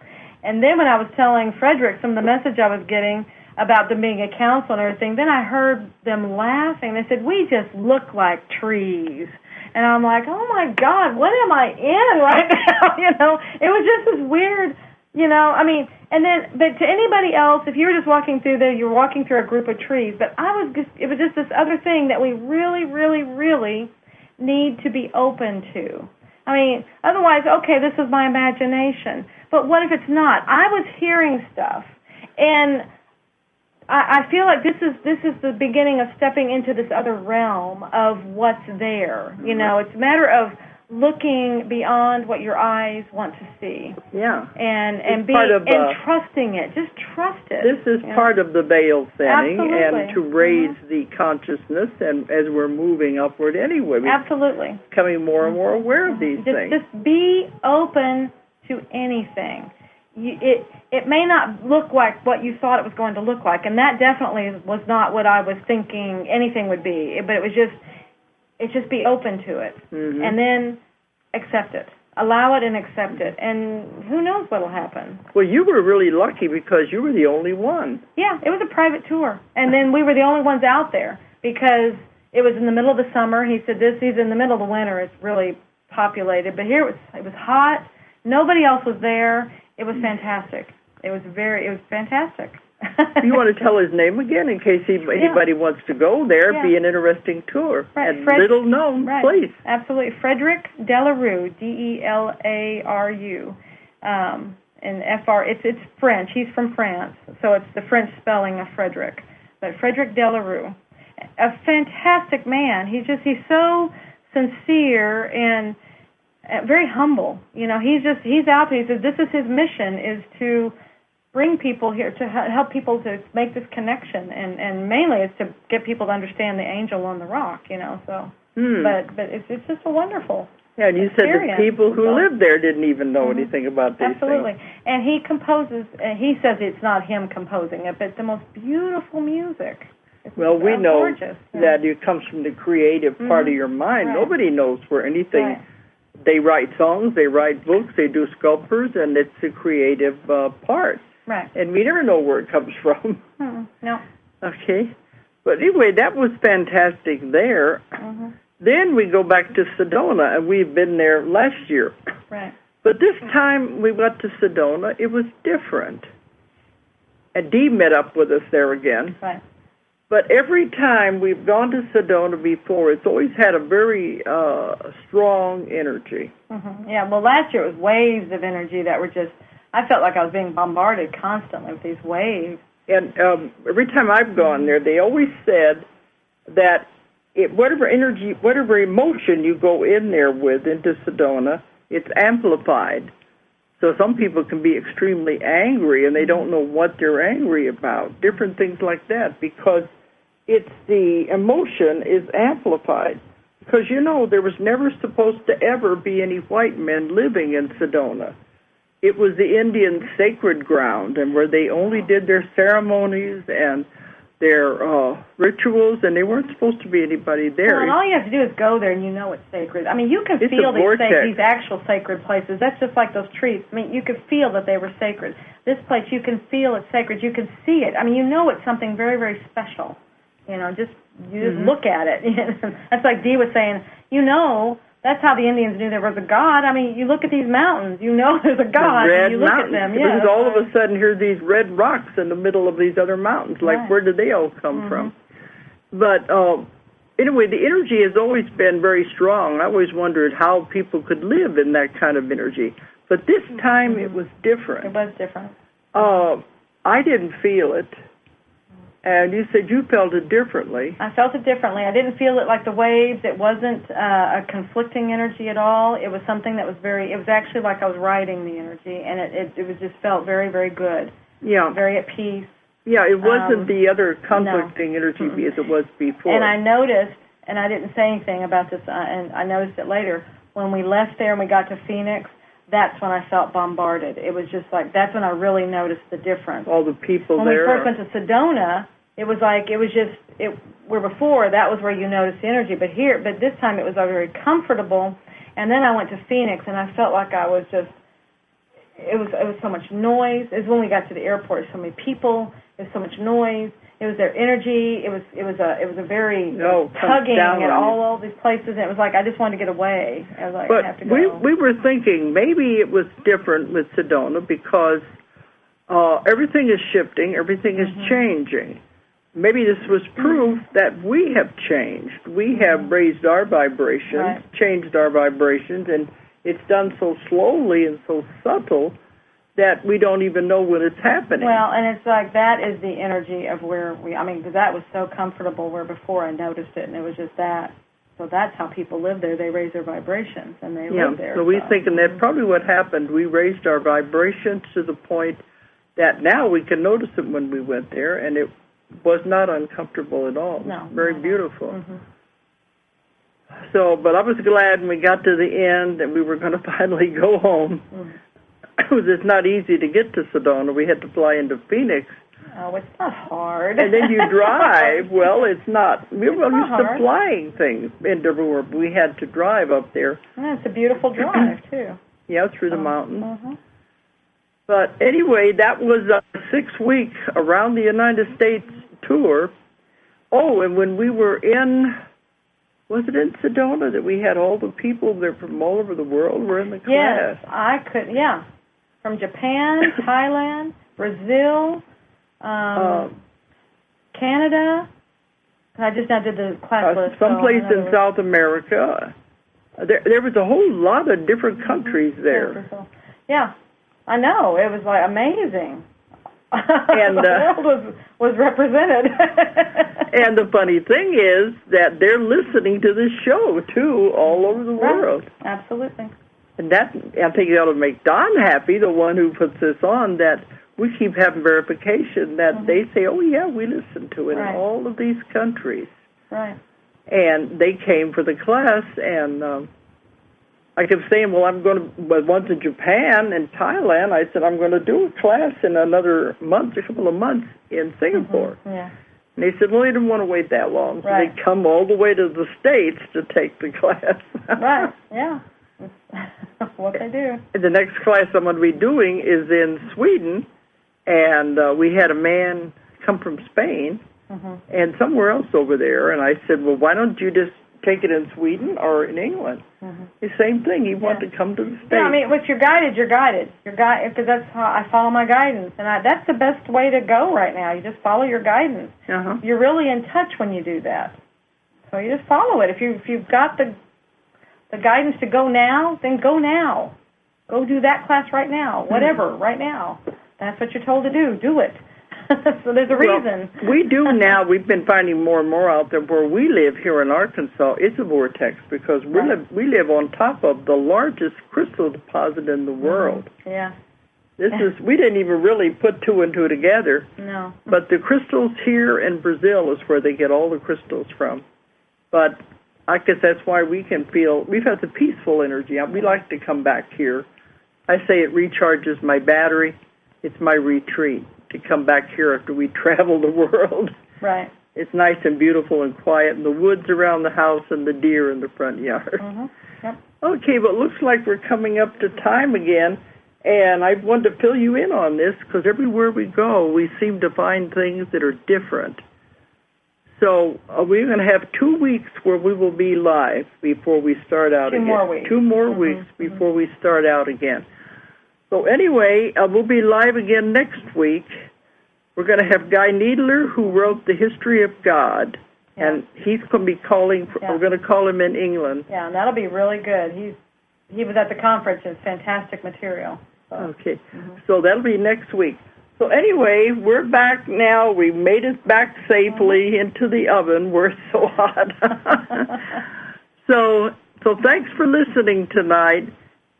And then when I was telling Frederick some of the message I was getting about them being a council and everything, then I heard them laughing. They said, we just look like trees. And I'm like, oh, my God, what am I in right now? You know, it was just this weird, you know, I mean, and then, but to anybody else, if you were just walking through there, you're walking through a group of trees. But it was just this other thing that we really, really, really need to be open to. I mean, otherwise, okay, this is my imagination. But what if it's not? I was hearing stuff, and I feel like this is the beginning of stepping into this other realm of what's there. You know, it's a matter of looking beyond what your eyes want to see. Yeah. And trusting it. Just trust it. This is part of the veil thinning. Absolutely. And to raise the consciousness, and as we're moving upward anyway. Absolutely. Becoming more and more aware of these things. Just be open to anything. It may not look like what you thought it was going to look like, and that definitely was not what I was thinking anything would be, but it was just be open to it, and then accept it. Allow it and accept it, and who knows what will happen. Well, you were really lucky because you were the only one. Yeah, it was a private tour, and then we were the only ones out there because it was in the middle of the summer. He said he's in the middle of the winter. It's really populated, but here it was hot. Nobody else was there. It was fantastic. It was fantastic. You want to tell his name again in case anybody wants to go there? It'd be an interesting tour. Right. Little known place. Absolutely. Frederick Delaroux, Delaru. And FR, it's French. He's from France, so it's the French spelling of Frederick. But Frederick Delaroux, a fantastic man. He's so sincere and very humble. You know, he's out there. He says this is his mission, is to bring people here, to help people to make this connection, and mainly it's to get people to understand the angel on the rock, you know. So, but it's just a wonderful and you experience. Said the people who lived there didn't even know anything about these Absolutely. things. And he composes. He says it's not him composing it, but it's the most beautiful music. Well, we know gorgeous, that it comes from the creative part of your mind. Right. Nobody knows where anything. Right. They write songs, they write books, they do sculptures, and it's the creative part. Right. And we never know where it comes from. No. Okay. But anyway, that was fantastic there. Then we go back to Sedona, and we've been there last year. Right. But this time we went to Sedona, it was different. And Dee met up with us there again. Right. But every time we've gone to Sedona before, it's always had a very strong energy. Yeah, well, last year it was waves of energy that were just, I felt like I was being bombarded constantly with these waves. And every time I've gone there, they always said that whatever energy, whatever emotion you go in there with into Sedona, it's amplified. So some people can be extremely angry, and they don't know what they're angry about, different things like that, because it's the emotion is amplified. Because, there was never supposed to ever be any white men living in Sedona. It was the Indian sacred ground, and where they only did their ceremonies and their rituals, and they weren't supposed to be anybody there. Well, and all you have to do is go there, and you know it's sacred. I mean, you can feel these actual sacred places. That's just like those trees. I mean, you could feel that they were sacred. This place, you can feel it's sacred. You can see it. I mean, you know it's something very, very special. You just look at it. That's like Dee was saying, that's how the Indians knew there was a God. I mean, you look at these mountains, there's a God, and you look at them. Yeah, because all of a sudden here's these red rocks in the middle of these other mountains. Like, where did they all come from? But anyway, the energy has always been very strong. I always wondered how people could live in that kind of energy. But this time it was different. It was different. I didn't feel it. And you said you felt it differently. I felt it differently. I didn't feel it like the waves. It wasn't a conflicting energy at all. It was something that was it was actually like I was riding the energy, and it was just felt very, very good. Yeah. Very at peace. Yeah, it wasn't the other conflicting energy as it was before. And I noticed, and I didn't say anything about this, and I noticed it later, when we left there and we got to Phoenix, that's when I felt bombarded. It was just like, that's when I really noticed the difference. All the people when there. When we first went to Sedona, where before, that was where you noticed the energy. But this time it was very comfortable. And then I went to Phoenix, and I felt like I was just, it was so much noise. It was when we got to the airport, so many people, there was so much noise. It was their energy. It was a very tugging at all these places. And it was like I just wanted to get away. I was like, I have to go. We were thinking maybe it was different with Sedona because everything is shifting, everything is changing. Maybe this was proof that we have changed. We have raised our vibrations, changed our vibrations, and it's done so slowly and so subtle that we don't even know when it's happening. Well, and it's like that is the energy of because that was so comfortable where before I noticed it, and it was just that. So that's how people live there. They raise their vibrations, and they live there. So we're thinking that's probably what happened. We raised our vibrations to the point that now we can notice it when we went there, and it was not uncomfortable at all. No. Very beautiful. So, but I was glad when we got to the end that we were going to finally go home. It's not easy to get to Sedona. We had to fly into Phoenix. Oh, it's not hard. And then you drive. Well, it's not. We were used to flying things into everywhere. We had to drive up there. Yeah, it's a beautiful drive, too. Yeah, through the mountains. But anyway, that was a 6-week around the United States tour. Oh, and when we were was it in Sedona that we had all the people there from all over the world were in the class? Yes, from Japan, Thailand, Brazil, Canada. I just now did the class list. Someplace in South America. There was a whole lot of different countries there. Yeah, I know. It was like amazing. And the world was represented. And the funny thing is that they're listening to this show, too, all over the world. Absolutely. And that, I think it ought to make Don happy, the one who puts this on, that we keep having verification that they say, oh, yeah, we listen to it in all of these countries. Right. And they came for the class, and I kept saying, well, I'm going to, once in Japan and Thailand, I said, I'm going to do a class in another month, a couple of months in Singapore. Yeah. And they said, well, they didn't want to wait that long. So they come all the way to the States to take the class. Right, yeah. That's what they do. And the next class I'm going to be doing is in Sweden, And we had a man come from Spain and somewhere else over there. And I said, well, why don't you just take it in Sweden or in England? The same thing. He wanted to come to the States. Yeah, I mean, if you're guided, you're guided. Because that's how I follow my guidance. And that's the best way to go right now. You just follow your guidance. You're really in touch when you do that. So you just follow it. If you've got the guidance to go now, then go now. Go do that class right now. Whatever, right now. That's what you're told to do. Do it. So there's a reason. Well, we do now. We've been finding more and more out there where we live here in Arkansas. It's a vortex because we live on top of the largest crystal deposit in the world. Yeah. We didn't even really put two and two together. No. But the crystals here in Brazil is where they get all the crystals from. But I guess that's why we've had the peaceful energy. We like to come back here. I say it recharges my battery. It's my retreat to come back here after we travel the world. Right. It's nice and beautiful and quiet, and the woods around the house and the deer in the front yard. Yep. Okay, but it looks like we're coming up to time again, and I wanted to fill you in on this because everywhere we go, we seem to find things that are different. So we're going to have 2 weeks where we will be live before we start out again. 2 more weeks. 2 more weeks before we start out again. So anyway, we'll be live again next week. We're going to have Guy Needler, who wrote The History of God, and he's going to be calling. We're going to call him in England. Yeah, and that'll be really good. He was at the conference. It's fantastic material. So. Okay, so that'll be next week. So anyway, we're back now. We made it back safely into the oven. We're so hot. So thanks for listening tonight.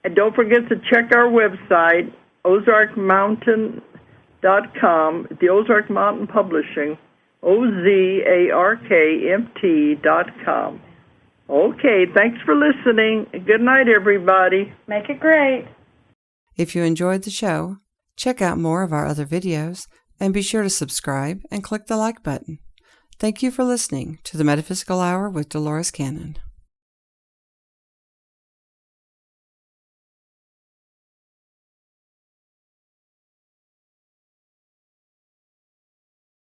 And don't forget to check our website, ozarkmountain.com, the Ozark Mountain Publishing, OZARKMT.com. Okay, thanks for listening. Good night, everybody. Make it great. If you enjoyed the show, check out more of our other videos and be sure to subscribe and click the like button. Thank you for listening to the Metaphysical Hour with Dolores Cannon.